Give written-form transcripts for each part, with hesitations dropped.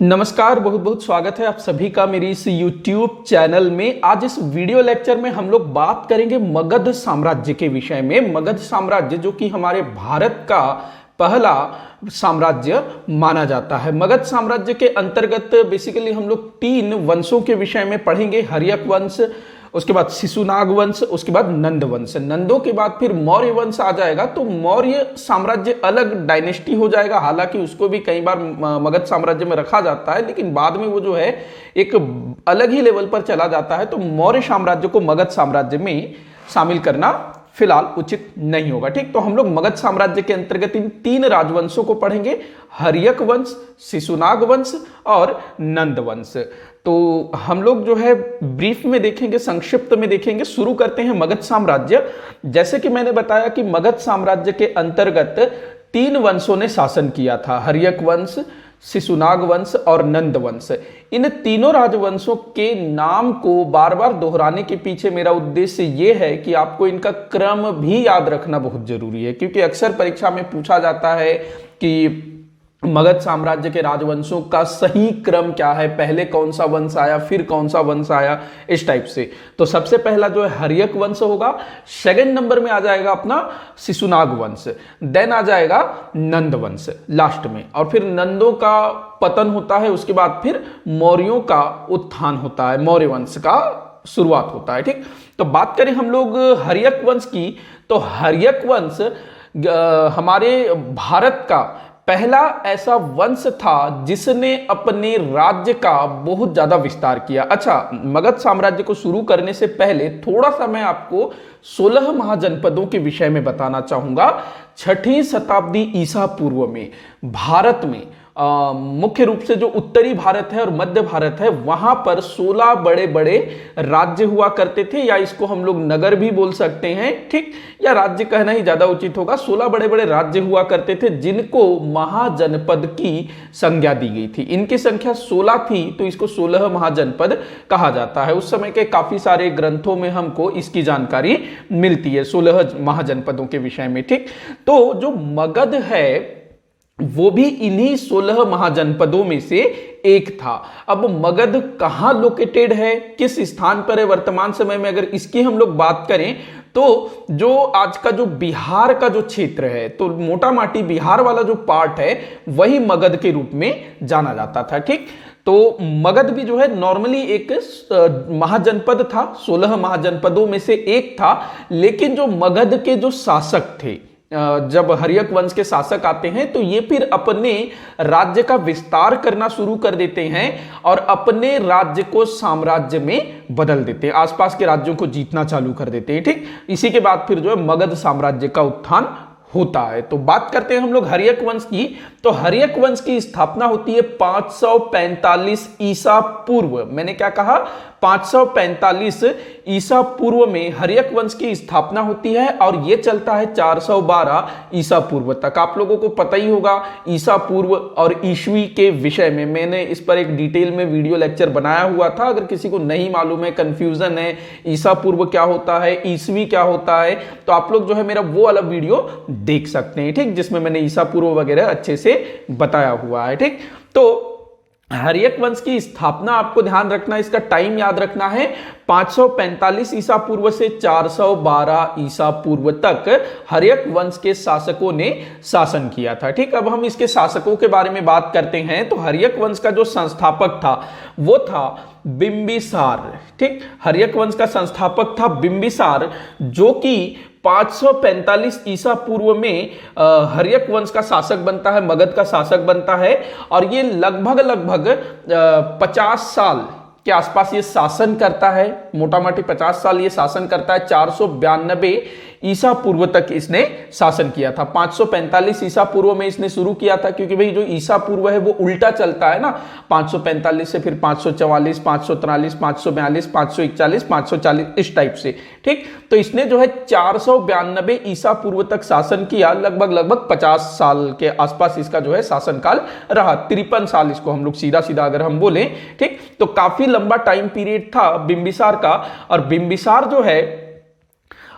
नमस्कार, बहुत बहुत स्वागत है आप सभी का मेरी इस YouTube चैनल में। आज इस वीडियो लेक्चर में हम लोग बात करेंगे मगध साम्राज्य के विषय में। मगध साम्राज्य जो कि हमारे भारत का पहला साम्राज्य माना जाता है। मगध साम्राज्य के अंतर्गत बेसिकली हम लोग 3 वंशों के विषय में पढ़ेंगे। हर्यक वंश, उसके बाद शिशुनाग वंश, उसके बाद नंद वंश। नंदों के बाद फिर मौर्य वंश आ जाएगा, तो मौर्य साम्राज्य अलग डायनेस्टी हो जाएगा। हालांकि उसको भी कई बार मगध साम्राज्य में रखा जाता है, लेकिन बाद में वो जो है एक अलग ही लेवल पर चला जाता है। तो मौर्य साम्राज्य को मगध साम्राज्य में शामिल करना फिलहाल उचित नहीं होगा। ठीक, तो हम लोग मगध साम्राज्य के अंतर्गत इन 3 राजवंशों को पढ़ेंगे, हर्यक वंश, शिशुनाग वंश और नंद वंश। तो हम लोग जो है ब्रीफ में देखेंगे, संक्षिप्त में देखेंगे। शुरू करते हैं मगध साम्राज्य। जैसे कि मैंने बताया कि मगध साम्राज्य के अंतर्गत 3 वंशों ने शासन किया था, हर्यक वंश, शिशुनाग वंश और नंद वंश। इन तीनों राजवंशों के नाम को बार बार दोहराने के पीछे मेरा उद्देश्य यह है कि आपको इनका क्रम भी याद रखना बहुत जरूरी है, क्योंकि अक्सर परीक्षा में पूछा जाता है कि मगध साम्राज्य के राजवंशों का सही क्रम क्या है, पहले कौन सा वंश आया, फिर कौन सा वंश आया, इस टाइप से। तो सबसे पहला जो है हर्यक वंश होगा, सेकंड नंबर में आ जाएगा अपना शिशुनाग वंश, देन आ जाएगा नंद वंश लास्ट में, और फिर नंदों का पतन होता है। उसके बाद फिर मौर्यों का उत्थान होता है, मौर्य वंश का शुरुआत होता है। ठीक, तो बात करें हम लोग हर्यक वंश की, तो हर्यक वंश हमारे भारत का पहला ऐसा वंश था जिसने अपने राज्य का बहुत ज्यादा विस्तार किया। अच्छा, मगध साम्राज्य को शुरू करने से पहले थोड़ा सा मैं आपको 16 महाजनपदों के विषय में बताना चाहूंगा। 6वीं शताब्दी ईसा पूर्व में भारत में मुख्य रूप से जो उत्तरी भारत है और मध्य भारत है, वहां पर 16 बड़े बड़े राज्य हुआ करते थे, या इसको हम लोग नगर भी बोल सकते हैं। ठीक, या राज्य कहना ही ज्यादा उचित होगा। 16 बड़े बड़े राज्य हुआ करते थे जिनको महाजनपद की संज्ञा दी गई थी। इनकी संख्या 16 थी, तो इसको 16 महाजनपद कहा जाता है। उस समय के काफी सारे ग्रंथों में हमको इसकी जानकारी मिलती है 16 महाजनपदों के विषय में। ठीक, तो जो मगध है वो भी इन्हीं 16 महाजनपदों में से एक था। अब मगध कहां लोकेटेड है, किस स्थान पर है वर्तमान समय में, अगर इसकी हम लोग बात करें तो जो आज का जो बिहार का जो क्षेत्र है, तो मोटा माटी बिहार वाला जो पार्ट है वही मगध के रूप में जाना जाता था। ठीक, तो मगध भी जो है नॉर्मली एक महाजनपद था, 16 महाजनपदों में से एक था। लेकिन जो मगध के जो शासक थे, जब हर्यक वंश के शासक आते हैं तो ये फिर अपने राज्य का विस्तार करना शुरू कर देते हैं और अपने राज्य को साम्राज्य में बदल देते हैं, आसपास के राज्यों को जीतना चालू कर देते हैं। ठीक, इसी के बाद फिर जो है मगध साम्राज्य का उत्थान होता है। तो बात करते हैं हम लोग हर्यक वंश की। तो हर्यक वंश की स्थापना होती है 545 ईसा पूर्व। मैंने क्या कहा, 545 ईसा पूर्व में हर्यक वंश की स्थापना होती है और यह चलता है 412 ईसा पूर्व तक। आप लोगों को पता ही होगा ईसा पूर्व और ईस्वी के विषय में मैंने इस पर एक डिटेल में वीडियो लेक्चर बनाया हुआ था। अगर किसी को नहीं मालूम है, कंफ्यूजन है, ईसा पूर्व क्या होता है, ईस्वी क्या होता है, तो आप लोग जो है मेरा वो वाला वीडियो देख सकते हैं। ठीक, जिसमें मैंने ईसा पूर्व वगैरह अच्छे से बताया हुआ है। ठीक, तो हर्यक वंश की स्थापना आपको ध्यान रखना, इसका टाइम याद रखना है, 545 ईसा पूर्व से 412 ईसा पूर्व तक हर्यक वंश के शासकों ने शासन किया था। ठीक, अब हम इसके शासकों के बारे में बात करते हैं। तो हर्यक वंश का जो संस्थापक था वो था बिंबिसार। ठीक, हर्यक वंश का संस्थापक था बिंबिसार, जो कि 545 ईसा पूर्व में हर्यक वंश का शासक बनता है, मगध का शासक बनता है, और ये लगभग 50 साल के आसपास ये शासन करता है। मोटा मोटी 50 साल ये शासन करता है। 492 ईसा पूर्व तक इसने शासन किया था। 545 ईसा पूर्व में इसने शुरू किया था, क्योंकि भाई जो ईसा पूर्व है वो उल्टा चलता है ना, 545 से फिर 544, 543, 542, 541, 540, इस टाइप से। ठीक, तो इसने जो है 492 ईसा पूर्व तक शासन किया। लगभग 50 साल के आसपास इसका जो है शासनकाल रहा। 53 साल इसको हम लोग सीधा सीधा अगर हम बोलें। ठीक, तो काफी लंबा टाइम पीरियड था बिंबिसार का। और बिंबिसार जो है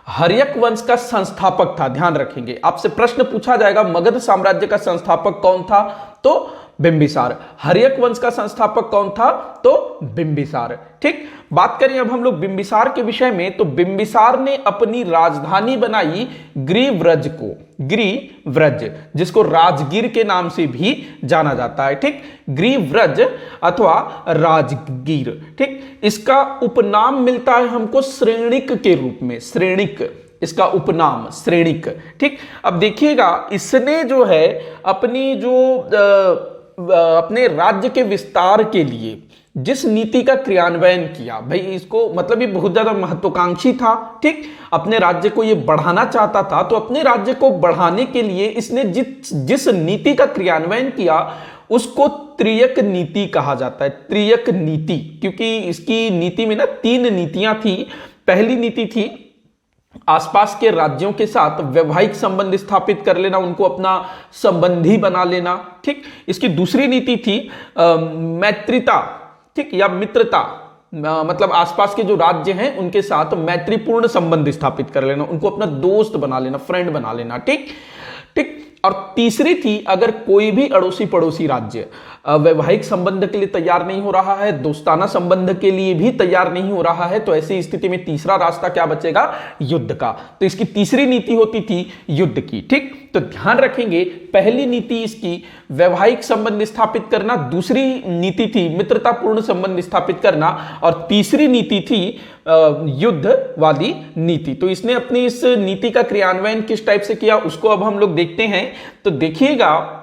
हर्यक वंश का संस्थापक था। ध्यान रखेंगे, आपसे प्रश्न पूछा जाएगा मगध साम्राज्य का संस्थापक कौन था, तो बिंबिसार। हर्यक वंश का संस्थापक कौन था? तो बिंबिसार। ठीक, बात करें अब हम लोग बिंबिसार के विषय में, तो बिंबिसार ने अपनी राजधानी बनाई ग्रीव्रज को, ग्रीव्रज, जिसको राजगीर के नाम से भी जाना जाता है। ठीक, ग्रीव्रज अथवा राजगीर। ठीक, इसका उपनाम मिलता है हमको श्रेणिक के रूप में, श्रेणिक इसका उपनाम, श्रेणिक। ठीक, अब देखिएगा इसने जो है अपनी जो अपने राज्य के विस्तार के लिए जिस नीति का क्रियान्वयन किया, भाई इसको मतलब ये बहुत ज्यादा महत्वाकांक्षी था। ठीक, अपने राज्य को ये बढ़ाना चाहता था, तो अपने राज्य को बढ़ाने के लिए इसने जिस नीति का क्रियान्वयन किया उसको त्रियक नीति कहा जाता है। त्रियक नीति, क्योंकि इसकी नीति में ना 3 नीतियां थी। पहली नीति थी आसपास के राज्यों के साथ वैवाहिक संबंध स्थापित कर लेना, उनको अपना संबंधी बना लेना। ठीक, इसकी दूसरी नीति थी मैत्रिता, ठीक, या मित्रता, मतलब आसपास के जो राज्य हैं उनके साथ मैत्रीपूर्ण संबंध स्थापित कर लेना, उनको अपना दोस्त बना लेना, फ्रेंड बना लेना। ठीक ठीक, और तीसरी थी अगर कोई भी अड़ोसी पड़ोसी राज्य वैवाहिक संबंध के लिए तैयार नहीं हो रहा है, दोस्ताना संबंध के लिए भी तैयार नहीं हो रहा है, तो ऐसी स्थिति में तीसरा रास्ता क्या बचेगा? युद्ध का। तो इसकी तीसरी नीति होती थी युद्ध की। ठीक, तो ध्यान रखेंगे पहली नीति इसकी वैवाहिक संबंध स्थापित करना, दूसरी नीति थी मित्रतापूर्ण संबंध स्थापित करना, और तीसरी नीति थी युद्ध वाली नीति। तो इसने अपनी इस नीति का क्रियान्वयन किस टाइप से किया उसको अब हम लोग देखते हैं। तो देखिएगा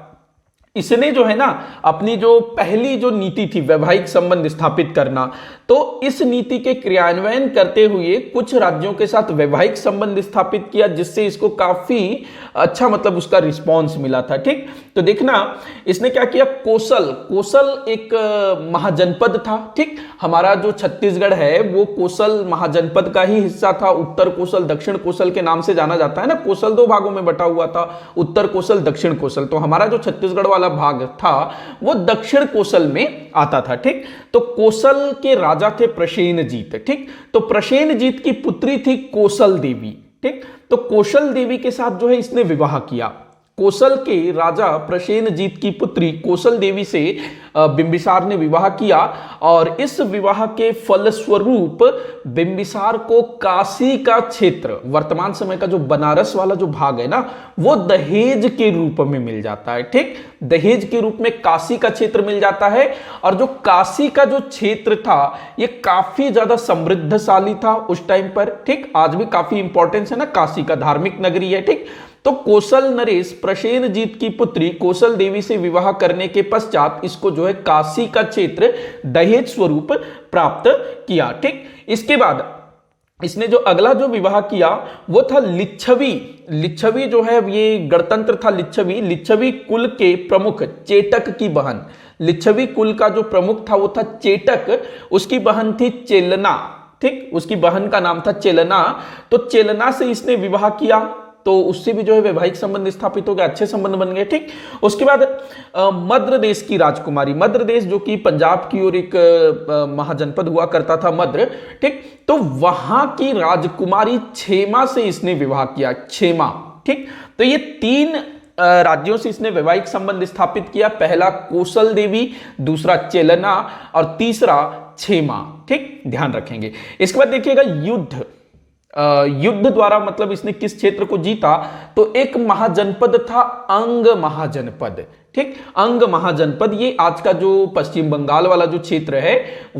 इसने जो है ना अपनी जो पहली जो नीति थी वैवाहिक संबंध स्थापित करना, तो इस नीति के क्रियान्वयन करते हुए कुछ राज्यों के साथ वैवाहिक संबंध स्थापित किया, जिससे इसको काफी अच्छा मतलब उसका रिस्पांस मिला था। ठीक, तो देखना इसने क्या किया, कोसल, कोसल एक महाजनपद था। ठीक, हमारा जो छत्तीसगढ़ है वो कोसल महाजनपद का ही हिस्सा था। उत्तर कोसल, दक्षिण कोसल के नाम से जाना जाता है ना। कोसल 2 भागों में बटा हुआ था, उत्तर कोसल, दक्षिण कोसल। तो हमारा जो छत्तीसगढ़ वाला भाग था वो दक्षिण कोसल में आता था। ठीक, तो कोसल के राजा थे प्रसेनजीत। ठीक, तो प्रसेनजीत की पुत्री थी कोसल देवी। ठीक, तो कोसल देवी के साथ जो है इसने विवाह किया। कोसल के राजा प्रसेनजीत की पुत्री कोसल देवी से बिंबिसार ने विवाह किया, और इस विवाह के फलस्वरूप बिंबिसार को काशी का क्षेत्र, वर्तमान समय का जो बनारस वाला जो भाग है ना, वो दहेज के रूप में मिल जाता है। ठीक, दहेज के रूप में काशी का क्षेत्र मिल जाता है, और जो काशी का जो क्षेत्र था ये काफी ज्यादा समृद्धशाली था उस टाइम पर। ठीक, आज भी काफी इंपॉर्टेंस है ना, काशी का धार्मिक नगरी है। ठीक, तो कोसल नरेश प्रसेनजीत की पुत्री कोसल देवी से विवाह करने के पश्चात इसको जो है काशी का क्षेत्र दहेज स्वरूप प्राप्त किया। ठीक, इसके बाद इसने जो अगला जो विवाह किया वो था लिच्छवी। लिच्छवी जो है ये गणतंत्र था लिच्छवी। लिच्छवी कुल के प्रमुख चेटक की बहन, लिच्छवी कुल का जो प्रमुख था वो था चेटक, उसकी बहन थी चेलना। ठीक, उसकी बहन का नाम था चेलना। तो चेलना से इसने विवाह किया, तो उससे भी जो है वैवाहिक संबंध स्थापित हो गए, अच्छे संबंध बन गए। ठीक, उसके बाद मद्र देश की राजकुमारी, मद्र देश जो कि पंजाब की ओर एक महाजनपद हुआ करता था मद्र। ठीक, तो वहां की राजकुमारी क्षेमा से इसने विवाह किया, क्षेमा। ठीक, तो ये 3 राज्यों से इसने वैवाहिक संबंध स्थापित किया। पहला कोसल देवी, दूसरा चेलना, और तीसरा क्षेमा। ठीक, ध्यान रखेंगे। इसके बाद देखिएगा युद्ध। युद्ध द्वारा मतलब इसने किस क्षेत्र को जीता, तो एक महाजनपद था अंग महाजनपद। ठीक, अंग महाजनपद ये आज का जो पश्चिम बंगाल वाला जो क्षेत्र है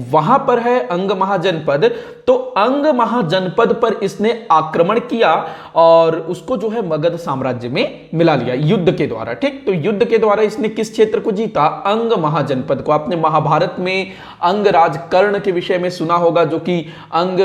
वहां पर है अंग महाजनपद। तो अंग महाजनपद पर इसने आक्रमण किया और उसको जो है मगध साम्राज्य में मिला लिया युद्ध के द्वारा। ठीक, तो युद्ध के द्वारा इसने किस क्षेत्र को जीता, अंग महाजनपद को। आपने महाभारत में अंगराज कर्ण के विषय में सुना होगा, जो कि अंग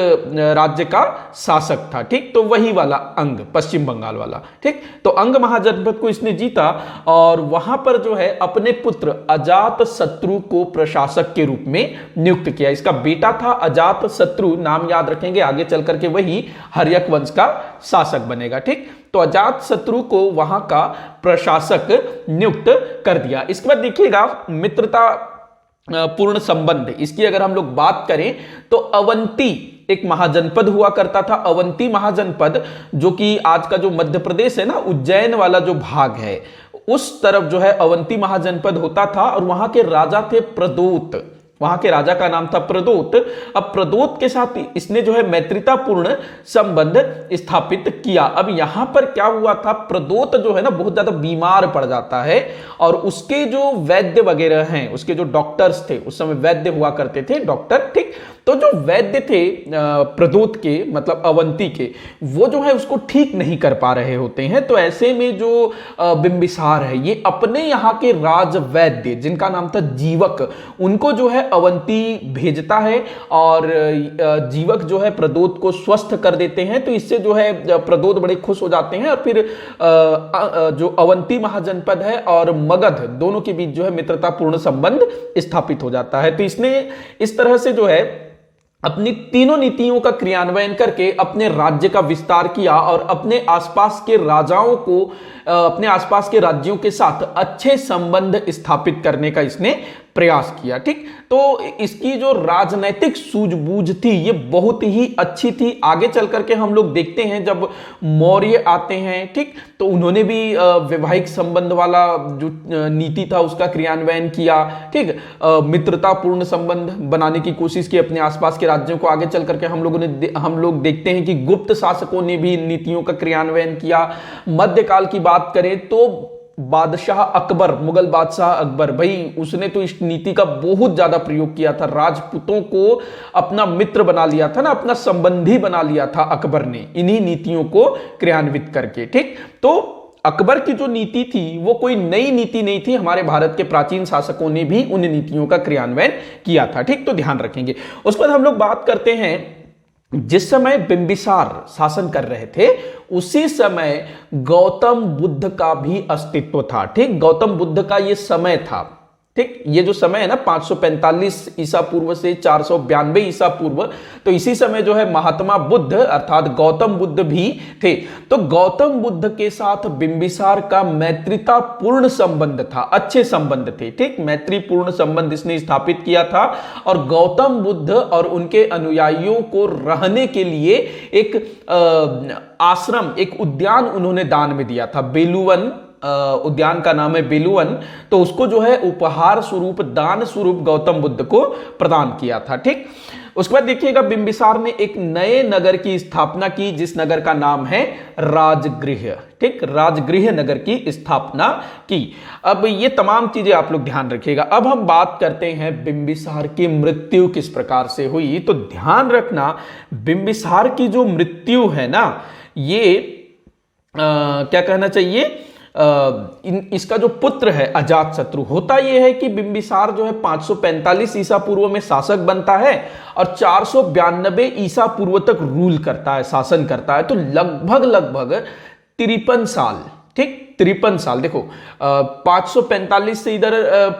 राज्य का शासक था। ठीक, तो वही वाला अंग, पश्चिम बंगाल वाला। ठीक, तो अंग महाजनपद को इसने जीता और वहां पर जो है अपने पुत्र अजात शत्रु को प्रशासक के रूप में नियुक्त किया। इसका बेटा था अजात शत्रु, नाम याद रखेंगे, आगे चल करके वही हर्यक वंश का शासक बनेगा। ठीक, तो अजात शत्रु को वहां का प्रशासक नियुक्त कर दिया। इसके बाद देखिएगा मित्रता पूर्ण संबंध, इसकी अगर हम लोग बात करें तो अवंती एक महाजनपद हुआ करता था। अवंती महाजनपद जो कि आज का जो मध्य प्रदेश है ना, उज्जैन वाला जो भाग है, उस तरफ जो है अवंती महाजनपद होता था और वहां के राजा थे प्रदोत। वहां के राजा का नाम था प्रदोत। अब प्रदोत के साथ इसने जो है मैत्रीतापूर्ण संबंध स्थापित किया। अब यहां पर क्या हुआ था, प्रदोत जो है ना बहुत ज्यादा बीमार पड़ जाता है और उसके जो वैद्य वगैरह हैं, उसके जो डॉक्टर्स थे, उस समय वैद्य हुआ करते थे डॉक्टर, ठीक। तो जो वैद्य थे प्रदोत के मतलब अवंती के, वो जो है उसको ठीक नहीं कर पा रहे होते हैं। तो ऐसे में जो बिंबिसार है ये अपने यहाँ के राज वैद्य जिनका नाम था जीवक, उनको जो है अवंती भेजता है और जीवक जो है प्रदोत को स्वस्थ कर देते हैं। तो इससे जो है प्रदोत बड़े खुश हो जाते हैं और फिर जो अवंती महाजनपद है और मगध दोनों के बीच जो है मित्रतापूर्ण संबंध स्थापित हो जाता है। तो इसने इस तरह से जो है अपनी तीनों नीतियों का क्रियान्वयन करके अपने राज्य का विस्तार किया और अपने आसपास के राजाओं को अपने आसपास के राज्यों के साथ अच्छे संबंध स्थापित करने का इसने प्रयास किया, ठीक। तो इसकी जो राजनैतिक सूझबूझ थी ये बहुत ही अच्छी थी। आगे चल करके हम लोग देखते हैं जब मौर्य आते हैं, ठीक, तो उन्होंने भी वैवाहिक संबंध वाला जो नीति था उसका क्रियान्वयन किया, ठीक। मित्रतापूर्ण संबंध बनाने की कोशिश की अपने आसपास के राज्यों को। आगे चल करके हम लोग देखते हैं कि गुप्त शासकों ने भी इन नीतियों का क्रियान्वयन किया। मध्यकाल की बात करें तो बादशाह अकबर, मुगल बादशाह अकबर, भाई उसने तो इस नीति का बहुत ज्यादा प्रयोग किया था। राजपूतों को अपना मित्र बना लिया था ना, अपना संबंधी बना लिया था अकबर ने इन्हीं नीतियों को क्रियान्वित करके, ठीक। तो अकबर की जो नीति थी वो कोई नई नीति नहीं थी, हमारे भारत के प्राचीन शासकों ने भी उन नीतियों का क्रियान्वयन किया था, ठीक। तो ध्यान रखेंगे। उसके बाद हम लोग बात करते हैं जिस समय बिंबिसार शासन कर रहे थे उसी समय गौतम बुद्ध का भी अस्तित्व था, ठीक। गौतम बुद्ध का ये समय था, ठीक। ये जो समय है ना 545 ईसा पूर्व से 492 ईसा पूर्व, तो इसी समय जो है महात्मा बुद्ध अर्थात गौतम बुद्ध भी थे। तो गौतम बुद्ध के साथ बिंबिसार का मैत्रीतापूर्ण संबंध था, अच्छे संबंध थे, ठीक। मैत्रीपूर्ण संबंध इसने स्थापित किया था और गौतम बुद्ध और उनके अनुयायियों को रहने के लिए एक आश्रम, एक उद्यान उन्होंने दान में दिया था। बेलूवन उद्यान का नाम है बेलूवन। तो उसको जो है उपहार स्वरूप, दान स्वरूप गौतम बुद्ध को प्रदान किया था, ठीक। उसके बाद देखिएगा बिंबिसार ने एक नए नगर की स्थापना की जिस नगर का नाम है राजगृह, ठीक। राजगृह नगर की स्थापना की। अब ये तमाम चीजें आप लोग ध्यान रखिएगा। अब हम बात करते हैं बिंबिसार की मृत्यु किस प्रकार से हुई। तो ध्यान रखना बिंबिसार की जो मृत्यु है ना, ये क्या कहना चाहिए, इसका जो पुत्र है अजातशत्रु, होता यह है कि बिंबिसार जो है 545 ईसा पूर्व में शासक बनता है और 492 ईसा पूर्व तक रूल करता है, शासन करता है। तो लगभग 53 साल, ठीक, 53 साल। देखो 545 से इधर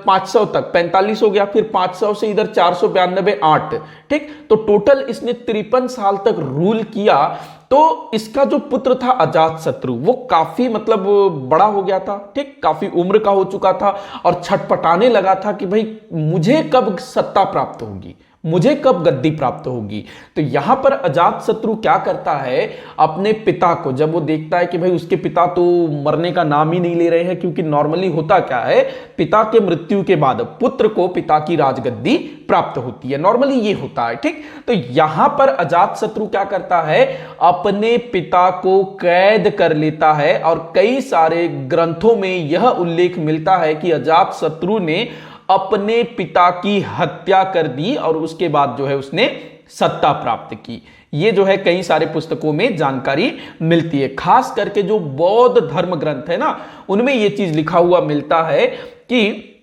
500 तक 45 हो गया, फिर 500 से इधर 492 8, ठीक। तो टोटल इसने 53 साल तक रूल किया। तो इसका जो पुत्र था अजातशत्रु वो काफी मतलब बड़ा हो गया था, ठीक, काफी उम्र का हो चुका था और छटपटाने लगा था कि भाई मुझे कब सत्ता प्राप्त होगी, मुझे कब गद्दी प्राप्त होगी। तो यहां पर अजातशत्रु क्या करता है, अपने पिता को जब वो देखता है कि भाई उसके पिता तो मरने का नाम ही नहीं ले रहे हैं, क्योंकि नॉर्मली होता क्या है, पिता के मृत्यु के बाद पुत्र को पिता की राजगद्दी प्राप्त होती है, नॉर्मली ये होता है, ठीक। तो यहां पर अजातशत्रु क्या करता है, अपने पिता को कैद कर लेता है और कई सारे ग्रंथों में यह उल्लेख मिलता है कि अजातशत्रु ने अपने पिता की हत्या कर दी और उसके बाद जो है उसने सत्ता प्राप्त की। ये जो है कई सारे पुस्तकों में जानकारी मिलती है। खास करके जो बौद्ध धर्म ग्रंथ है ना, उनमें यह चीज लिखा हुआ मिलता है कि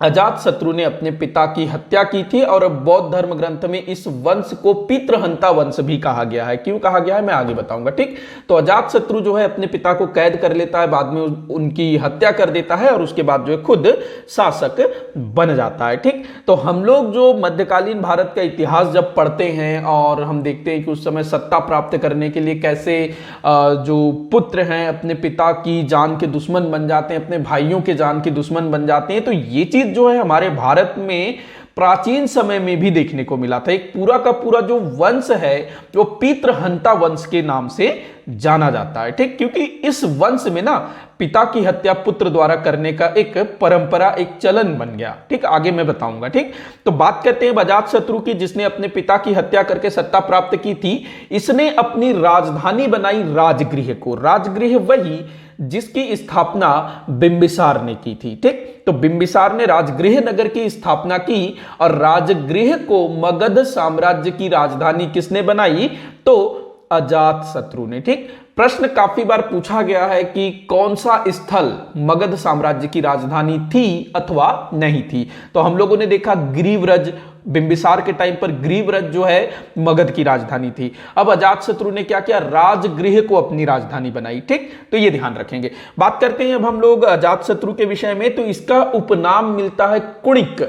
अजातशत्रु ने अपने पिता की हत्या की थी। और बौद्ध धर्म ग्रंथ में इस वंश को पितृहंता वंश भी कहा गया है। क्यों कहा गया है मैं आगे बताऊंगा, ठीक। तो अजातशत्रु जो है अपने पिता को कैद कर लेता है, बाद में उनकी हत्या कर देता है और उसके बाद जो है खुद शासक बन जाता है, ठीक। तो हम लोग जो मध्यकालीन भारत का इतिहास जब पढ़ते हैं और हम देखते हैं कि उस समय सत्ता प्राप्त करने के लिए कैसे जो पुत्र हैं अपने पिता की जान के दुश्मन बन जाते हैं, अपने भाइयों के जान के दुश्मन बन जाते हैं, तो ये चीज जो है हमारे भारत में प्राचीन समय में भी देखने को मिला था। एक पूरा का पूरा जो वंश है वो पितृहंता वंश के नाम से जाना जाता है, ठीक, क्योंकि इस वंश में ना पिता की हत्या पुत्र द्वारा करने का एक परंपरा, एक चलन बन गया, ठीक, आगे मैं बताऊंगा, ठीक। तो बात करते हैं अजातशत्रु की, जिसने अपने पिता की हत्या करके सत्ता प्राप्त की थी। इसने अपनी राजधानी बनाई राजगृह को। राजगृह वही जिसकी स्थापना बिंबिसार ने की थी, ठीक। तो बिंबिसार ने राजगृह नगर की स्थापना की और राजगृह को मगध साम्राज्य की राजधानी किसने बनाई? तो अजातशत्रु ने, ठीक। प्रश्न काफी बार पूछा गया है कि कौन सा स्थल मगध साम्राज्य की राजधानी थी अथवा नहीं थी। तो हम लोगों ने देखा ग्रीवरज, बिंबिसार के टाइम पर ग्रीवरज जो है मगध की राजधानी थी। अब अजातशत्रु ने क्या किया? राजगृह को अपनी राजधानी बनाई, ठीक। तो ये ध्यान रखेंगे। बात करते हैं अब हम लोग अजातशत्रु के विषय में। तो इसका उपनाम मिलता है कुणिक,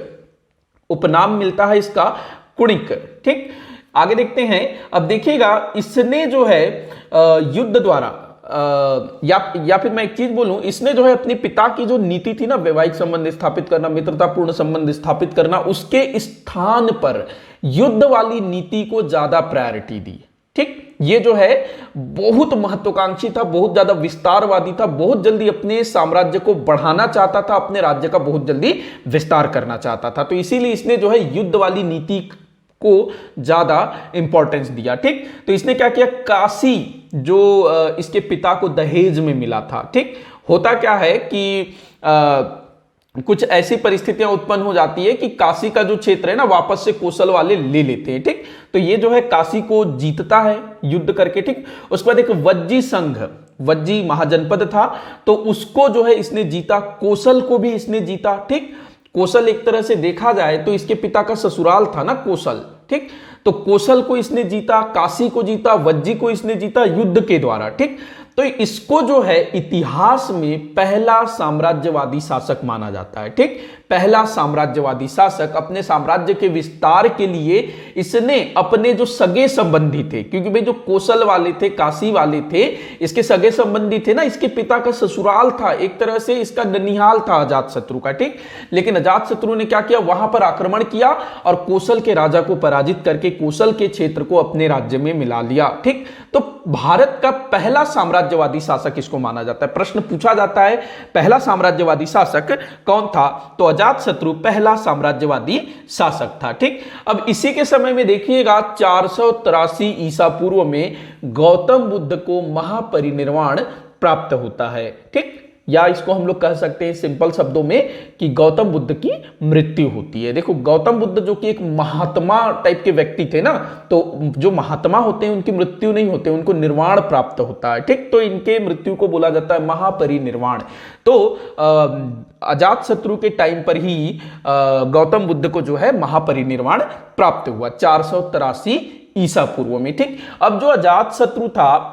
उपनाम मिलता है इसका कुणिक, ठीक। आगे देखते हैं। अब देखिएगा, इसने जो है युद्ध द्वारा या फिर मैं एक चीज बोलूं, इसने जो है अपने पिता की जो नीति थी ना, वैवाहिक संबंध स्थापित करना, मित्रतापूर्ण संबंध स्थापित करना, उसके स्थान पर युद्ध वाली नीति को ज्यादा प्रायोरिटी दी, ठीक। ये जो है बहुत महत्वाकांक्षी था, बहुत ज्यादा विस्तारवादी था, बहुत जल्दी अपने साम्राज्य को बढ़ाना चाहता था, अपने राज्य का बहुत जल्दी विस्तार करना चाहता था। तो इसीलिए इसने जो है युद्ध वाली नीति को ज्यादा इंपॉर्टेंस दिया, ठीक। तो इसने क्या किया? काशी जो इसके पिता को दहेज में मिला था, ठीक। होता क्या है कि कुछ ऐसी परिस्थितियां उत्पन्न हो जाती है कि काशी का जो क्षेत्र है ना, वापस से कोसल वाले ले लेते हैं, ठीक। तो ये जो है काशी को जीतता है युद्ध करके, ठीक। उसके बाद एक वज्जी संघ, वज्जी महाजनपद था, तो उसको जो है इसने जीता। कोसल को भी इसने जीता, ठीक। कोसल एक तरह से देखा जाए तो इसके पिता का ससुराल था ना कोसल, ठीक। तो कोसल को इसने जीता, काशी को जीता, वज्जी को इसने जीता युद्ध के द्वारा, ठीक। तो इसको जो है इतिहास में पहला साम्राज्यवादी शासक माना जाता है, ठीक। पहला साम्राज्यवादी शासक। अपने साम्राज्य के विस्तार के लिए इसने अपने जो सगे संबंधी थे, क्योंकि भाई जो कोसल वाले थे, काशी वाले थे, इसके सगे संबंधी थे ना, इसके पिता का ससुराल था, एक तरह से इसका ननिहाल था अजातशत्रु का, ठीक। लेकिन अजातशत्रु ने क्या किया? वहां पर आक्रमण किया और कोसल के राजा को पराजित करके कोसल के क्षेत्र को अपने राज्य में मिला लिया, ठीक। तो भारत का पहला साम्राज्यवादी शासक इसको माना जाता है। प्रश्न पूछा जाता है पहला साम्राज्यवादी शासक कौन था? तो अजातशत्रु पहला साम्राज्यवादी शासक था, ठीक। अब इसी के समय में देखिएगा 483 ईसा पूर्व में गौतम बुद्ध को महापरिनिर्वाण प्राप्त होता है, ठीक। या इसको हम लोग कह सकते हैं सिंपल शब्दों में कि गौतम बुद्ध की मृत्यु होती है। देखो, गौतम बुद्ध जो कि एक महात्मा टाइप के व्यक्ति थे ना, तो जो महात्मा होते हैं उनकी मृत्यु नहीं होती, उनको निर्वाण प्राप्त होता है, ठीक। तो इनके मृत्यु को बोला जाता है महापरिनिर्वाण। तो अजातशत्रु के टाइम पर ही गौतम बुद्ध को जो है महापरिनिर्वाण प्राप्त हुआ 483 ईसा पूर्व में, ठीक। अब जो अजातशत्रु था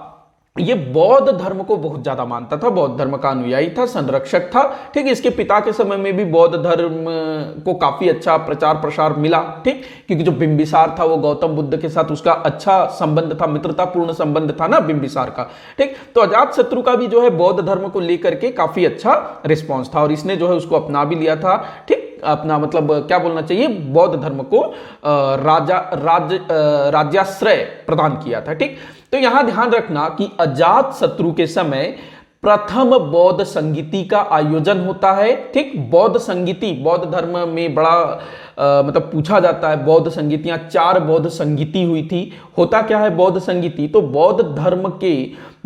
ये बौद्ध धर्म को बहुत ज्यादा मानता था, बौद्ध धर्म का अनुयायी था, संरक्षक था, ठीक। इसके पिता के समय में भी बौद्ध धर्म को काफी अच्छा प्रचार प्रसार मिला, ठीक, क्योंकि जो बिंबिसार था वो गौतम बुद्ध के साथ उसका अच्छा संबंध था, मित्रतापूर्ण संबंध था ना बिंबिसार का, ठीक। तो अजातशत्रु का भी जो है बौद्ध धर्म को लेकर के काफी अच्छा रिस्पॉन्स था और इसने जो है उसको अपना भी लिया था, ठीक। अपना मतलब क्या बोलना चाहिए, बौद्ध धर्म को राज्याश्रय प्रदान किया था, ठीक। तो यहां ध्यान रखना कि अजातशत्रु के समय प्रथम बौद्ध संगीति का आयोजन होता है, ठीक। बौद्ध संगीति, बौद्ध धर्म में बड़ा मतलब पूछा जाता है, बौद्ध संगीतियां 4 बौद्ध संगीति हुई थी। होता क्या है बौद्ध संगीति? तो बौद्ध धर्म के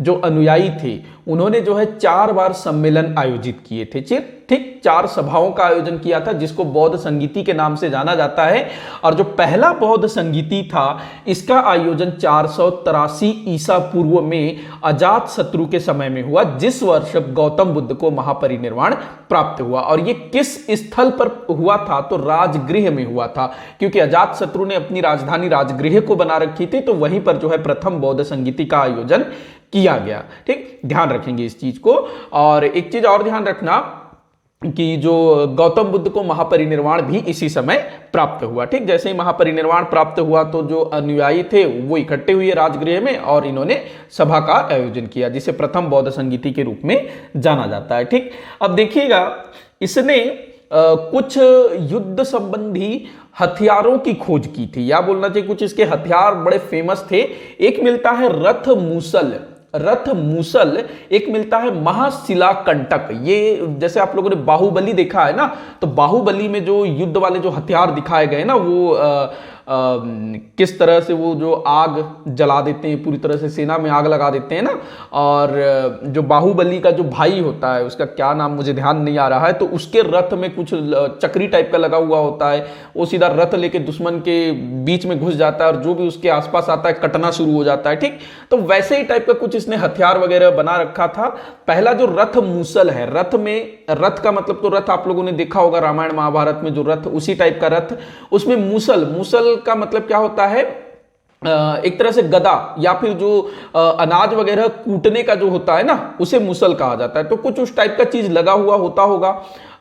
जो अनुयायी थे उन्होंने जो है 4 बार सम्मेलन आयोजित किए थे, ठीक। 4 सभाओं का आयोजन किया था जिसको बौद्ध संगीति के नाम से जाना जाता है। और जो पहला बौद्ध संगीति था इसका आयोजन 483 ईसा पूर्व में अजातशत्रु के समय में हुआ, जिस वर्ष गौतम बुद्ध को महापरिनिर्वाण प्राप्त हुआ। और ये किस स्थल पर हुआ था? तो राजगृह में हुआ था, क्योंकि अजातशत्रु ने अपनी राजधानी राजगृह को बना रखी थी, तो वहीं पर जो है प्रथम बौद्ध संगीति का आयोजन किया गया, ठीक। ध्यान रखेंगे इस चीज को। और एक चीज और ध्यान रखना कि जो गौतम बुद्ध को महापरिनिर्वाण भी इसी समय प्राप्त हुआ, ठीक। जैसे ही महापरिनिर्वाण प्राप्त हुआ तो जो अनुयायी थे वो इकट्ठे हुए राजगृह में और इन्होंने सभा का आयोजन किया, जिसे प्रथम बौद्ध संगीति के रूप में जाना जाता है, ठीक। अब देखिएगा, इसने कुछ युद्ध संबंधी हथियारों की खोज की थी, या बोलना चाहिए कुछ इसके हथियार बड़े फेमस थे। एक मिलता है रथ मूसल, रथ मूसल, एक मिलता है महाशिला कंटक। ये जैसे आप लोगों ने बाहुबली देखा है ना, तो बाहुबली में जो युद्ध वाले जो हथियार दिखाए गए ना, वो किस तरह से वो जो आग जला देते हैं, पूरी तरह से सेना में आग लगा देते हैं ना। और जो बाहुबली का जो भाई होता है, उसका क्या नाम मुझे ध्यान नहीं आ रहा है, तो उसके रथ में कुछ चक्री टाइप का लगा हुआ होता है, वो सीधा रथ लेके दुश्मन के बीच में घुस जाता है और जो भी उसके आसपास आता है कटना शुरू हो जाता है। ठीक, तो वैसे ही टाइप का कुछ इसने हथियार वगैरह बना रखा था। पहला जो रथ मूसल है, रथ में, रथ का मतलब तो रथ आप लोगों ने देखा होगा रामायण महाभारत में, जो रथ उसी टाइप का रथ, उसमें मूसल, मूसल का मतलब क्या होता है, एक तरह से गदा, या फिर जो अनाज वगैरह कूटने का जो होता है ना, उसे मूसल कहा जाता है। तो कुछ उस टाइप का चीज लगा हुआ होगा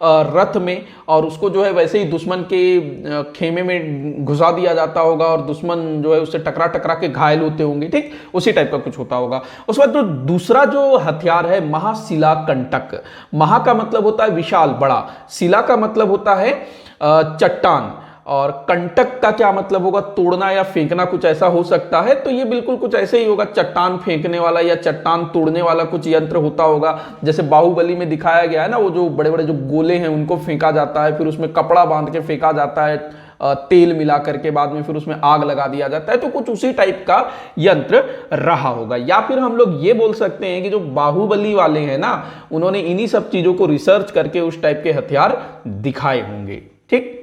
रथ में, और उसको जो है वैसे ही दुश्मन के खेमे में घुसा दिया जाता होगा और दुश्मन जो है उससे टकरा टकरा के घायल होते होंगे। ठीक, उसी टाइप का कुछ होता होगा। उसके बाद जो दूसरा जो हथियार है महाशिला कंटक, महा का मतलब होता है विशाल, बड़ा, शिला का मतलब होता है चट्टान, और कंटक का क्या मतलब होगा, तोड़ना या फेंकना, कुछ ऐसा हो सकता है। तो ये बिल्कुल कुछ ऐसे ही होगा, चट्टान फेंकने वाला या चट्टान तोड़ने वाला कुछ यंत्र होता होगा। जैसे बाहुबली में दिखाया गया है ना, वो जो बड़े बड़े जो गोले हैं उनको फेंका जाता है, फिर उसमें कपड़ा बांध के फेंका जाता है, तेल मिला करके, बाद में फिर उसमें आग लगा दिया जाता है। तो कुछ उसी टाइप का यंत्र रहा होगा। या फिर हम लोग ये बोल सकते हैं कि जो बाहुबली वाले हैं ना, उन्होंने इन्हीं सब चीजों को रिसर्च करके उस टाइप के हथियार दिखाए होंगे। ठीक,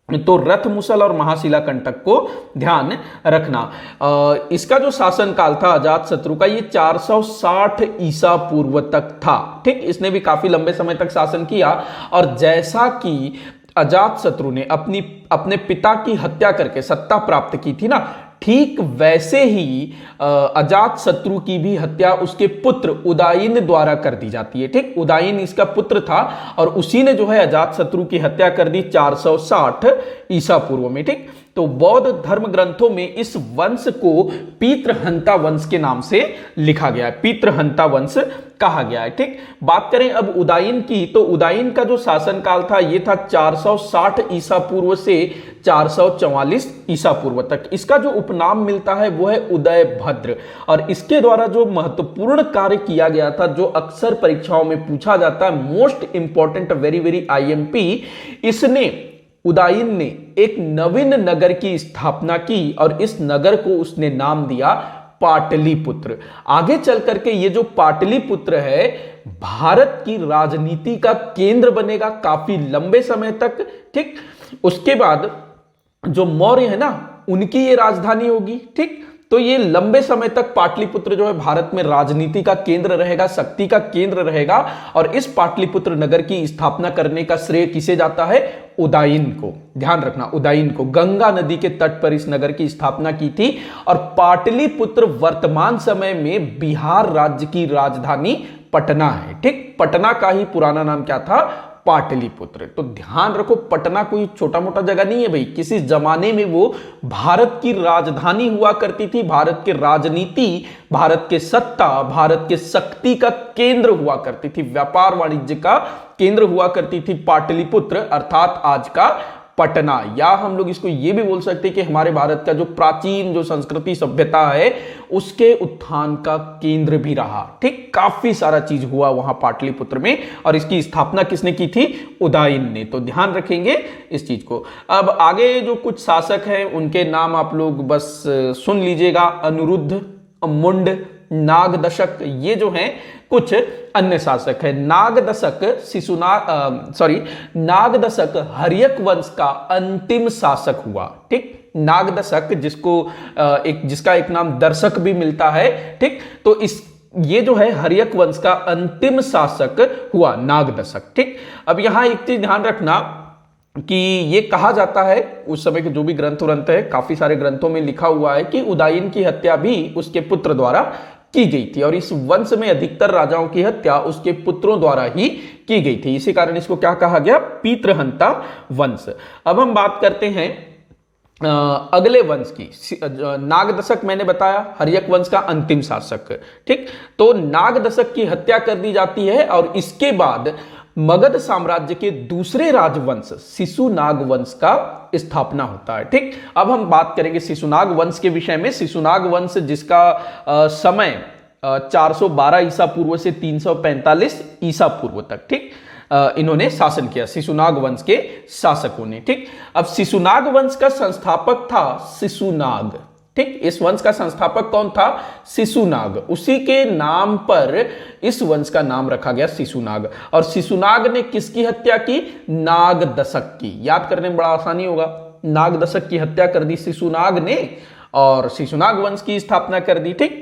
तो रथ मूसल और महाशिला कंटक को ध्यान रखना। इसका जो शासनकाल था अजात शत्रु का, ये 460 ईसा पूर्व तक था। ठीक, इसने भी काफी लंबे समय तक शासन किया। और जैसा कि अजात शत्रु ने अपने पिता की हत्या करके सत्ता प्राप्त की थी ना, ठीक वैसे ही अजात शत्रु की भी हत्या उसके पुत्र उदायन द्वारा कर दी जाती है। ठीक, उदायन इसका पुत्र था और उसी ने जो है अजात शत्रु की हत्या कर दी 460 ईसा पूर्व में। ठीक, तो बौद्ध धर्म ग्रंथों में इस वंश को पितृहंता वंश के नाम से लिखा गया है, पितृहंता वंश कहा गया है। ठीक, बात करें अब उदायन की, तो उदायन का जो शासनकाल था ये था 460 ईसा पूर्व से 444 ईसा पूर्व तक। इसका जो उपनाम मिलता है वो है उदय भद्र, और इसके द्वारा जो महत्वपूर्ण कार्य किया गया था, जो अक्सर परीक्षाओं में पूछा जाता है, most important, very very IMP, इसने, उदायन ने एक नवीन नगर की स्थापना की और इस नगर को उसने नाम दिया पाटलिपुत्र। आगे चल करके ये जो पाटलिपुत्र है भारत की राजनीति का केंद्र बनेगा काफी लंबे समय तक। ठीक, उसके बाद जो मौर्य है ना, उनकी ये राजधानी होगी। ठीक, तो ये लंबे समय तक पाटलिपुत्र जो है भारत में राजनीति का केंद्र रहेगा, शक्ति का केंद्र रहेगा। और इस पाटलिपुत्र नगर की स्थापना करने का श्रेय किसे जाता है, उदायन को। ध्यान रखना, उदायन को। गंगा नदी के तट पर इस नगर की स्थापना की थी। और पाटलिपुत्र वर्तमान समय में बिहार राज्य की राजधानी पटना है। ठीक, पटना का ही पुराना नाम क्या था, पाटलिपुत्र। तो ध्यान रखो, पटना कोई छोटा मोटा जगह नहीं है भाई, किसी जमाने में वो भारत की राजधानी हुआ करती थी, भारत के राजनीति, भारत के सत्ता, भारत के शक्ति का केंद्र हुआ करती थी, व्यापार वाणिज्य का केंद्र हुआ करती थी पाटलिपुत्र, अर्थात आज का पटना। या हम लोग इसको ये भी बोल सकते हैं कि हमारे भारत का जो प्राचीन जो संस्कृति सभ्यता है उसके उत्थान का केंद्र भी रहा। ठीक, काफी सारा चीज हुआ वहां पाटलिपुत्र में, और इसकी स्थापना किसने की थी, उदायन ने। तो ध्यान रखेंगे इस चीज को। अब आगे जो कुछ शासक हैं उनके नाम आप लोग बस सुन लीजिएगा, अनिरुद्ध, मुंड, नागदशक, ये जो हैं कुछ अन्य शासक है। नागदशक नागदशक हर्यक वंश का अंतिम शासक हुआ। ठीक, नागदशक जिसका एक नाम दर्शक भी मिलता है। ठीक, तो ये जो है हर्यक वंश का अंतिम शासक हुआ नागदशक। ठीक, अब यहां एक चीज ध्यान रखना कि ये कहा जाता है, उस समय के जो भी ग्रंथ है, काफी सारे ग्रंथों में लिखा हुआ है कि उदायन की हत्या भी उसके पुत्र द्वारा की गई थी, और इस वंश में अधिकतर राजाओं की हत्या उसके पुत्रों द्वारा ही की गई थी। इसी कारण इसको क्या कहा गया, पितृहंता वंश। अब हम बात करते हैं अगले वंश की। नागदशक मैंने बताया हर्यक वंश का अंतिम शासक। ठीक, तो नागदशक की हत्या कर दी जाती है और इसके बाद मगध साम्राज्य के दूसरे राजवंश शिशुनाग वंश का स्थापना होता है। ठीक, अब हम बात करेंगे शिशुनाग वंश के विषय में। शिशुनाग वंश जिसका समय 412 ईसा पूर्व से 345 ईसा पूर्व तक, ठीक, इन्होंने शासन किया, शिशुनाग वंश के शासकों ने। ठीक, अब शिशुनाग वंश का संस्थापक था शिशुनाग। ठीक, इस वंश का संस्थापक कौन था? शिशुनाग। उसी के नाम पर इस वंश का नाम रखा गया शिशुनाग। और शिशुनाग ने किसकी हत्या की? नागदशक की। याद करने में बड़ा आसानी होगा। नागदशक की हत्या कर दी शिशुनाग ने और शिशुनाग वंश की स्थापना कर दी। ठीक,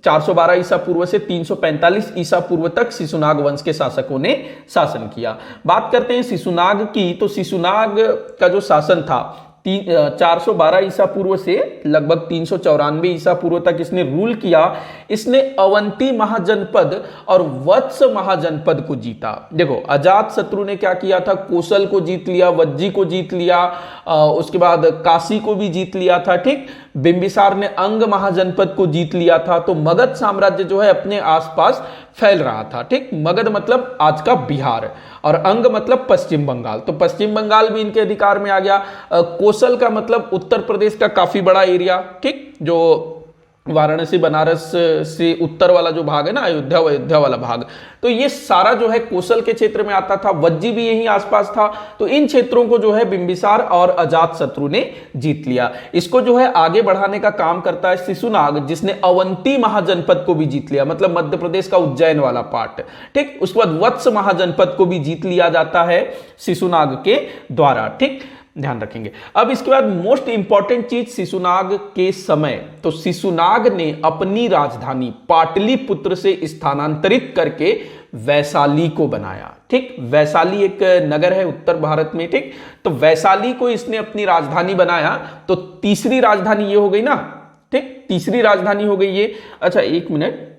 412 ईसा पूर्व से 345 ईसा पूर्व तक शिशुनाग वंश के शासकों ने शासन किया। बात करते हैं शिशुनाग की, तो शिशुनाग का जो शासन था 412 ईसा पूर्व से लगभग 394 ईसा पूर्व तक इसने रूल किया। इसने अवंती महाजनपद और वत्स महाजनपद को जीता। देखो, अजात शत्रु ने क्या किया था? कोसल को जीत लिया, वज्जी को जीत लिया, उसके बाद काशी को भी जीत लिया था। ठीक, बिंबिसार ने अंग महाजनपद को जीत लिया था। तो मगध साम्राज्य जो है अपने आसपास फैल रहा था। ठीक, मगध मतलब आज का बिहार और अंग मतलब पश्चिम बंगाल, तो पश्चिम बंगाल भी इनके अधिकार में आ गया। कोसल का मतलब उत्तर प्रदेश का काफी बड़ा एरिया, ठीक, जो वाराणसी बनारस से उत्तर वाला जो भाग है ना, अयोध्या वाला भाग, तो ये सारा जो है कोसल के क्षेत्र में आता था। वज्जी भी यहीं आसपास था। तो इन क्षेत्रों को जो है बिंबिसार और अजात शत्रु ने जीत लिया। इसको जो है आगे बढ़ाने का काम करता है शिशुनाग, जिसने अवंती महाजनपद को भी जीत लिया, मतलब मध्य प्रदेश का उज्जैन वाला पार्ट। ठीक, उसके बाद वत्स महाजनपद को भी जीत लिया जाता है शिशुनाग के द्वारा। ठीक, ध्यान रखेंगे। अब इसके बाद मोस्ट इंपॉर्टेंट चीज शिशुनाग के समय, तो शिशुनाग ने अपनी राजधानी पाटलिपुत्र से स्थानांतरित करके वैशाली को बनाया। ठीक, वैशाली एक नगर है उत्तर भारत में। ठीक, तो वैशाली को इसने अपनी राजधानी बनाया। तो तीसरी राजधानी ये हो गई ना। ठीक, तीसरी राजधानी हो गई ये। अच्छा, एक मिनट,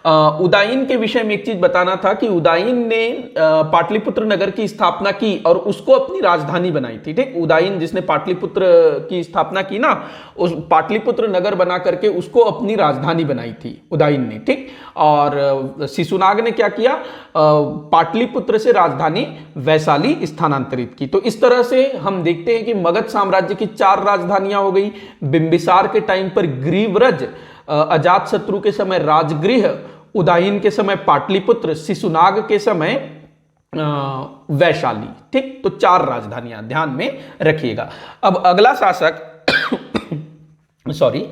उदाइन के विषय में एक चीज बताना था कि उदाइन ने पाटलिपुत्र नगर की स्थापना की और उसको अपनी राजधानी बनाई थी। ठीक, उदाइन जिसने पाटलिपुत्र की स्थापना की ना, उस पाटलिपुत्र नगर बना करके उसको अपनी राजधानी बनाई थी उदाइन ने। ठीक, और शिशुनाग ने क्या किया? पाटलिपुत्र से राजधानी वैशाली स्थानांतरित की। तो इस तरह से हम देखते हैं कि मगध साम्राज्य की 4 राजधानियां हो गई। बिंबिसार के टाइम पर ग्रीवरज, अजात शत्रु के समय राजगृह, उदाइन के समय पाटलिपुत्र, शिशुनाग के समय वैशाली। ठीक, तो 4 राजधानियां ध्यान में रखिएगा। अब अगला शासक सॉरी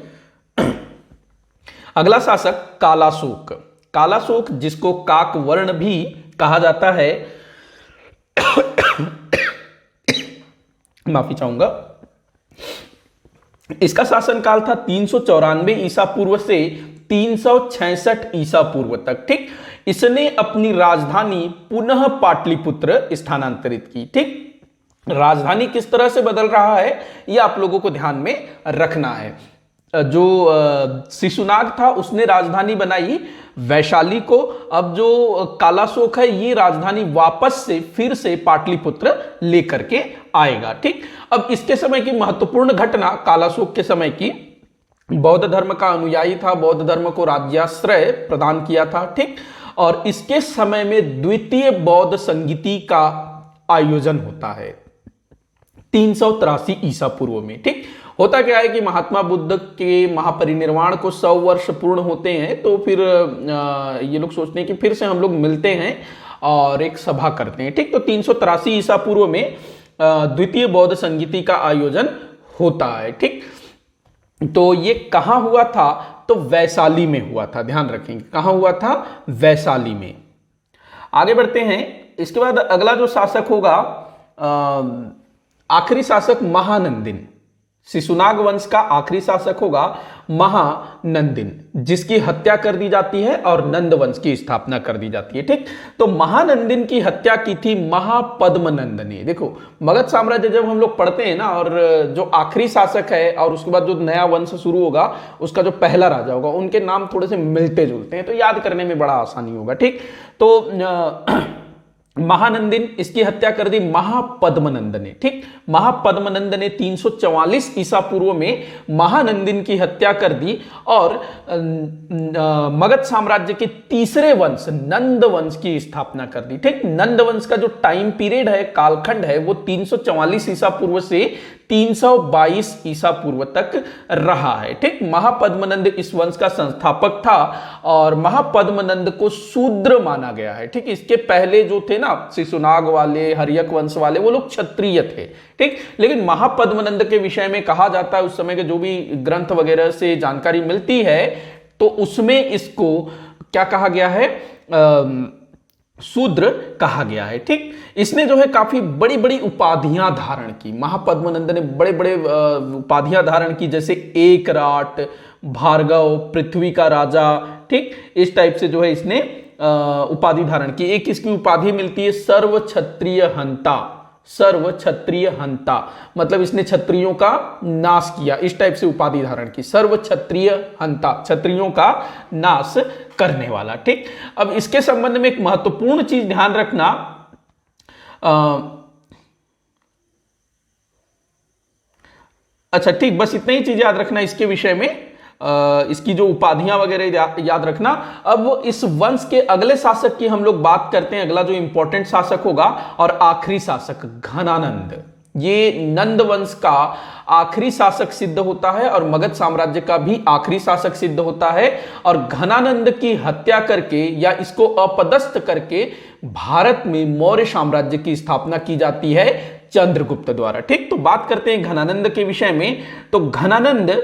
अगला शासक कालाशोक। कालाशोक जिसको काकवर्ण भी कहा जाता है माफी चाहूंगा। इसका शासनकाल था 394 ईसा पूर्व से 366 ईसा पूर्व तक। ठीक, इसने अपनी राजधानी पुनः पाटलिपुत्र स्थानांतरित की। ठीक, राजधानी किस तरह से बदल रहा है यह आप लोगों को ध्यान में रखना है। जो शिशुनाग था उसने राजधानी बनाई वैशाली को। अब जो कालाशोक है ये राजधानी वापस से फिर से पाटलिपुत्र लेकर के आएगा। ठीक, अब इसके समय की महत्वपूर्ण घटना, कालाशोक के समय की, बौद्ध धर्म का अनुयायी था, बौद्ध धर्म को राज्याश्रय प्रदान किया था। ठीक, और इसके समय में द्वितीय बौद्ध संगीति का आयोजन होता है 383 ईसा पूर्व में। ठीक, होता क्या है कि महात्मा बुद्ध के महापरिनिर्वाण को 100 वर्ष पूर्ण होते हैं, तो फिर ये लोग सोचते हैं कि फिर से हम लोग मिलते हैं और एक सभा करते हैं। ठीक, तो 383 ईसा पूर्व में द्वितीय बौद्ध संगीति का आयोजन होता है। ठीक, तो ये कहां हुआ था? तो वैशाली में हुआ था। ध्यान रखेंगे, कहां हुआ था? वैशाली में। आगे बढ़ते हैं। इसके बाद अगला जो शासक होगा, आखिरी शासक महानंदिन। शिशुनाग वंश का आखिरी शासक होगा महानंदिन, जिसकी हत्या कर दी जाती है और नंद वंश की स्थापना कर दी जाती है। ठीक, तो महानंदिन की हत्या की थी महापद्मनंद ने। देखो, मगध साम्राज्य जब हम लोग पढ़ते हैं ना, और जो आखिरी शासक है और उसके बाद जो नया वंश शुरू होगा उसका जो पहला राजा होगा, उनके नाम थोड़े से मिलते जुलते हैं, तो याद करने में बड़ा आसानी होगा। ठीक, तो महानंदिन, इसकी हत्या कर दी महापद्मनंद ने। ठीक, महापद्मनंद ने 344 ईसा पूर्व में महानंदिन की हत्या कर दी और मगध साम्राज्य के तीसरे वंश नंद वंश की स्थापना कर दी। ठीक, नंद वंश का जो टाइम पीरियड है, कालखंड है, वो 344 ईसा पूर्व से 322 ईसा पूर्व तक रहा है। ठीक, महापद्मनंद इस वंश का संस्थापक था और महापद्मनंद को शूद्र माना गया है। ठीक, इसके पहले जो थे ना शिशुनाग वाले, हर्यक वंश वाले, वो लोग क्षत्रिय थे। ठीक, लेकिन महापद्मनंद के विषय में कहा जाता है, उस समय के जो भी ग्रंथ वगैरह से जानकारी मिलती है, तो उसमें इसको क्या कहा गया है, शूद्र कहा गया है। ठीक, इसने जो है काफी बड़ी बड़ी उपाधियां धारण की। महापद्मनंद ने बड़े बड़े उपाधियां धारण की, जैसे एकराट, भार्गव, पृथ्वी का राजा। ठीक, इस टाइप से जो है इसने उपाधि धारण की। एक इसकी उपाधि मिलती है सर्व क्षत्रिय हंता। सर्व क्षत्रिय हंता मतलब इसने क्षत्रियों का नाश किया, इस टाइप से उपाधि धारण की। सर्व क्षत्रिय हंता, क्षत्रियों का नाश करने वाला। ठीक, अब इसके संबंध में एक महत्वपूर्ण चीज ध्यान रखना, अच्छा ठीक, बस इतनी ही चीज याद रखना इसके विषय में, इसकी जो उपाधियां वगैरह याद रखना। अब इस वंश के अगले शासक की हम लोग बात करते हैं। अगला जो इंपॉर्टेंट शासक होगा और आखिरी शासक घनानंद। ये नंद वंश का आखिरी शासक सिद्ध होता है और मगध साम्राज्य का भी आखिरी शासक सिद्ध होता है। और घनानंद की हत्या करके या इसको अपदस्थ करके भारत में मौर्य साम्राज्य की स्थापना की जाती है चंद्रगुप्त द्वारा। ठीक, तो बात करते हैं घनानंद के विषय में। तो घनानंद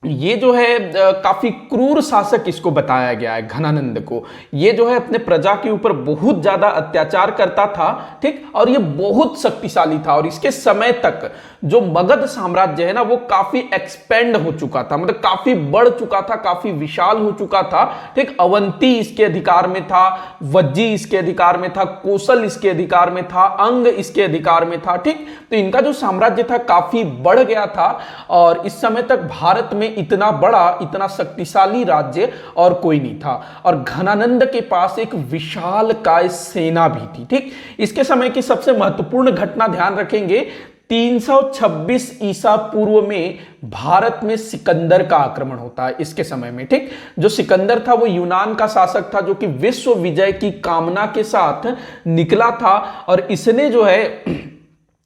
ये जो है काफी क्रूर शासक इसको बताया गया है। घनानंद को ये जो है अपने प्रजा के ऊपर बहुत ज्यादा अत्याचार करता था। ठीक, और ये बहुत शक्तिशाली था और इसके समय तक जो मगध साम्राज्य है ना, वो काफी एक्सपेंड हो चुका था, मतलब काफी बढ़ चुका था, काफी विशाल हो चुका था। ठीक, अवंती इसके अधिकार में था, वज्जी इसके अधिकार में था, कोसल इसके अधिकार में था, अंग इसके अधिकार में था। ठीक, तो इनका जो साम्राज्य था काफी बढ़ गया था और इस समय तक भारत में इतना बड़ा, इतना शक्तिशाली राज्य और कोई नहीं था। और घनानंद के पास एक विशालकाय सेना भी थी। ठीक, इसके समय की सबसे महत्वपूर्ण घटना ध्यान रखेंगे, 326 ईसा पूर्व में भारत में सिकंदर का आक्रमण होता है इसके समय में। ठीक, जो सिकंदर था वो यूनान का शासक था जो कि विश्व विजय की कामना के साथ निकला था और इसने जो है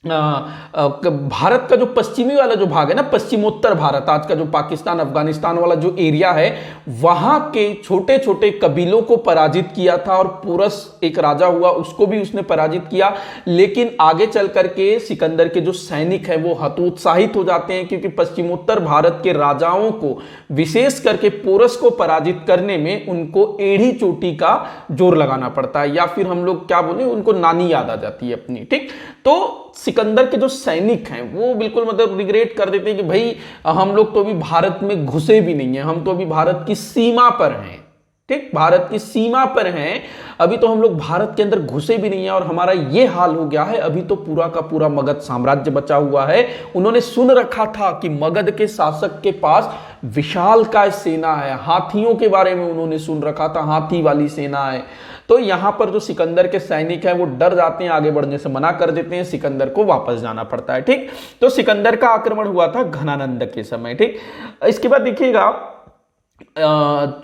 भारत का जो पश्चिमी वाला जो भाग है ना, पश्चिमोत्तर भारत, आज का जो पाकिस्तान अफगानिस्तान वाला जो एरिया है, वहां के छोटे छोटे कबीलों को पराजित किया था और पुरस एक राजा हुआ, उसको भी उसने पराजित किया। लेकिन आगे चल करके सिकंदर के जो सैनिक हैं वो हतोत्साहित हो जाते हैं क्योंकि पश्चिमोत्तर भारत के राजाओं को, विशेष करके पोरस को पराजित करने में उनको एड़ी चोटी का जोर लगाना पड़ता है, या फिर हम लोग क्या बोले, उनको नानी याद आ जाती है अपनी। ठीक, तो सिकंदर के जो सैनिक हैं वो बिल्कुल मतलब रिग्रेट कर देते हैं कि भाई हम लोग तो अभी भारत में घुसे भी नहीं है, हम तो अभी भारत की सीमा पर हैं। ठीक, भारत की सीमा पर हैं, अभी तो हम लोग भारत के अंदर घुसे भी नहीं है और हमारा ये हाल हो गया है। अभी तो पूरा का पूरा मगध साम्राज्य बचा हुआ है। उन्होंने सुन रखा था कि मगध के शासक के पास विशालकाय सेना है, हाथियों के बारे में उन्होंने सुन रखा था, हाथी वाली सेना है। तो यहां पर जो सिकंदर के सैनिक हैं वो डर जाते हैं, आगे बढ़ने से मना कर देते हैं, सिकंदर को वापस जाना पड़ता है। ठीक, तो सिकंदर का आक्रमण हुआ था घनानंद के समय। ठीक, इसके बाद देखिएगा,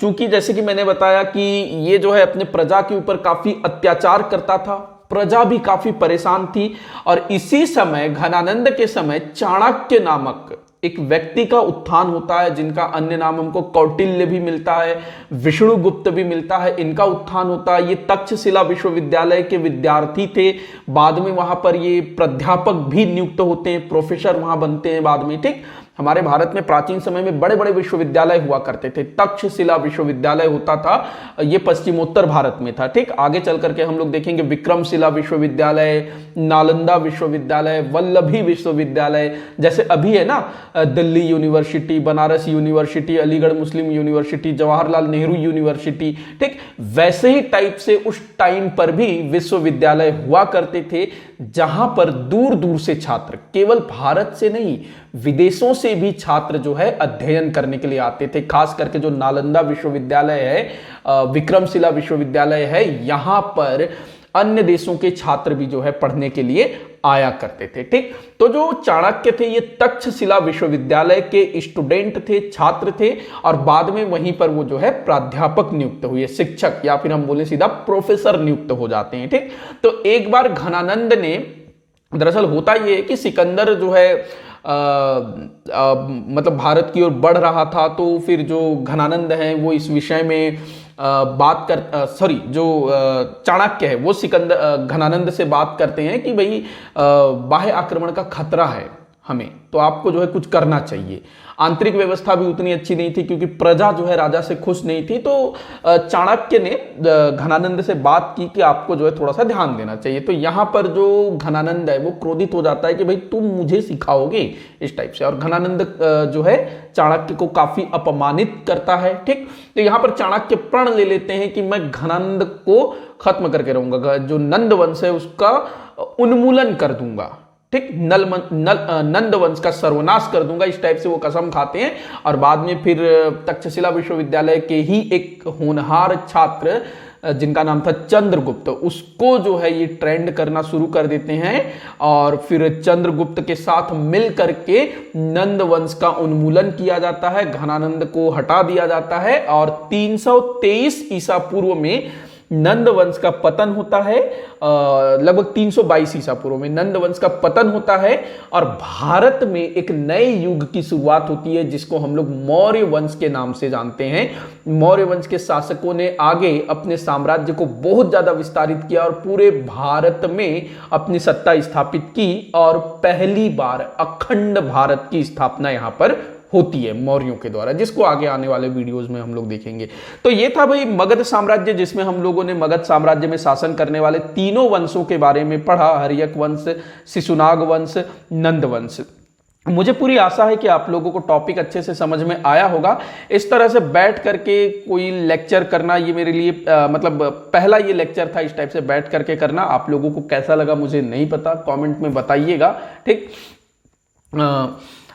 चूंकि जैसे कि मैंने बताया कि ये जो है अपने प्रजा के ऊपर काफी अत्याचार करता था, प्रजा भी काफी परेशान थी और इसी समय घनानंद के समय चाणक्य नामक एक व्यक्ति का उत्थान होता है, जिनका अन्य नाम हमको कौटिल्य भी मिलता है, विष्णुगुप्त भी मिलता है। इनका उत्थान होता है। ये तक्षशिला विश्वविद्यालय के विद्यार्थी थे, बाद में वहां पर ये प्राध्यापक भी नियुक्त होते हैं, प्रोफेसर वहां बनते हैं बाद में। ठीक, हमारे भारत में प्राचीन समय में बड़े बड़े विश्वविद्यालय हुआ करते थे। तक्षशिला विश्वविद्यालय होता था, ये पश्चिमोत्तर भारत में था। ठीक, आगे चल करके हम लोग देखेंगे विक्रमशिला विश्वविद्यालय, नालंदा विश्वविद्यालय, वल्लभी विश्वविद्यालय, जैसे अभी है ना दिल्ली यूनिवर्सिटी, बनारस यूनिवर्सिटी, अलीगढ़ मुस्लिम यूनिवर्सिटी, जवाहरलाल नेहरू यूनिवर्सिटी। ठीक, वैसे ही टाइप से उस टाइम पर भी विश्वविद्यालय हुआ करते थे, जहां पर दूर दूर से छात्र, केवल भारत से नहीं विदेशों से भी छात्र जो है अध्ययन करने के लिए आते थे। खास करके जो नालंदा विश्वविद्यालय है, विक्रमशिला विश्वविद्यालय है, यहां पर अन्य देशों के छात्र भी जो है पढ़ने के लिए आया करते थे। ठीक, तो जो चाणक्य थे ये तक्षशिला विश्वविद्यालय के स्टूडेंट थे, छात्र थे, और बाद में वहीं पर वो जो है प्राध्यापक नियुक्त हुए, शिक्षक या फिर हम बोले सीधा प्रोफेसर नियुक्त हो जाते हैं। ठीक, तो एक बार घनानंद ने, दरअसल होता ये है कि सिकंदर जो है मतलब भारत की ओर बढ़ रहा था, तो फिर जो घनानंद हैं वो इस विषय में जो चाणक्य है वो घनानंद से बात करते हैं कि भाई बाह्य आक्रमण का खतरा है हमें, तो आपको जो है कुछ करना चाहिए। आंतरिक व्यवस्था भी उतनी अच्छी नहीं थी क्योंकि प्रजा जो है राजा से खुश नहीं थी, तो चाणक्य ने घनानंद से बात की कि आपको जो है थोड़ा सा ध्यान देना चाहिए। तो यहाँ पर जो घनानंद है वो क्रोधित हो जाता है कि भाई तुम मुझे सिखाओगे, इस टाइप से, और घनानंद जो है चाणक्य को काफी अपमानित करता है। ठीक, तो यहाँ पर चाणक्य प्रण ले लेते हैं कि मैं घनानंद को खत्म करके रहूंगा, जो नंद वंश है उसका उन्मूलन कर दूंगा। ठीक, नंद वंश का सर्वनाश कर दूंगा, इस टाइप से वो कसम खाते हैं। और बाद में फिर तक्षशिला विश्वविद्यालय के ही एक होनहार छात्र जिनका नाम था चंद्रगुप्त, उसको जो है ये ट्रेंड करना शुरू कर देते हैं, और फिर चंद्रगुप्त के साथ मिल करके नंद वंश का उन्मूलन किया जाता है, घनानंद को हटा दिया जाता है, और 323 ईसा पूर्व में नंद वंश का पतन होता है। लगभग 322 ईसा पूर्व में नंद वंश का पतन होता है, और भारत में एक नए युग की शुरुआत होती है जिसको हम लोग मौर्य वंश के नाम से जानते हैं। मौर्य वंश के शासकों ने आगे अपने साम्राज्य को बहुत ज्यादा विस्तारित किया और पूरे भारत में अपनी सत्ता स्थापित की, और पहली बार अखंड भारत की स्थापना यहां पर होती है मौर्यों के द्वारा, जिसको आगे आने वाले वीडियोस में हम लोग देखेंगे। तो ये था भाई मगध साम्राज्य, जिसमें हम लोगों ने मगध साम्राज्य में शासन करने वाले तीनों वंशों के बारे में पढ़ा, हर्यक वंश, शिशुनाग वंश, नंद वंश। मुझे पूरी आशा है कि आप लोगों को टॉपिक अच्छे से समझ में आया होगा। इस तरह से बैठ करके कोई लेक्चर करना ये मेरे लिए मतलब पहला ये लेक्चर था इस टाइप से बैठ करके करना। आप लोगों को कैसा लगा मुझे नहीं पता, कमेंट में बताइएगा। ठीक,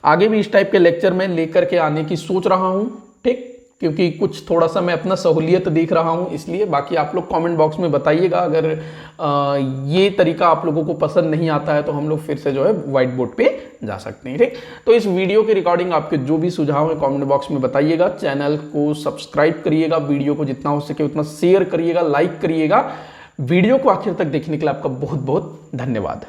आगे भी इस टाइप के लेक्चर में लेकर के आने की सोच रहा हूं। ठीक, क्योंकि कुछ थोड़ा सा मैं अपना सहूलियत देख रहा हूं, इसलिए। बाकी आप लोग कमेंट बॉक्स में बताइएगा, अगर ये तरीका आप लोगों को पसंद नहीं आता है तो हम लोग फिर से जो है व्हाइट बोर्ड पे जा सकते हैं। ठीक, तो इस वीडियो के रिकॉर्डिंग आपके जो भी सुझाव है कमेंट बॉक्स में बताइएगा। चैनल को सब्सक्राइब करिएगा, वीडियो को जितना हो सके उतना शेयर करिएगा, लाइक करिएगा। वीडियो को आखिर तक देखने के लिए आपका बहुत बहुत धन्यवाद।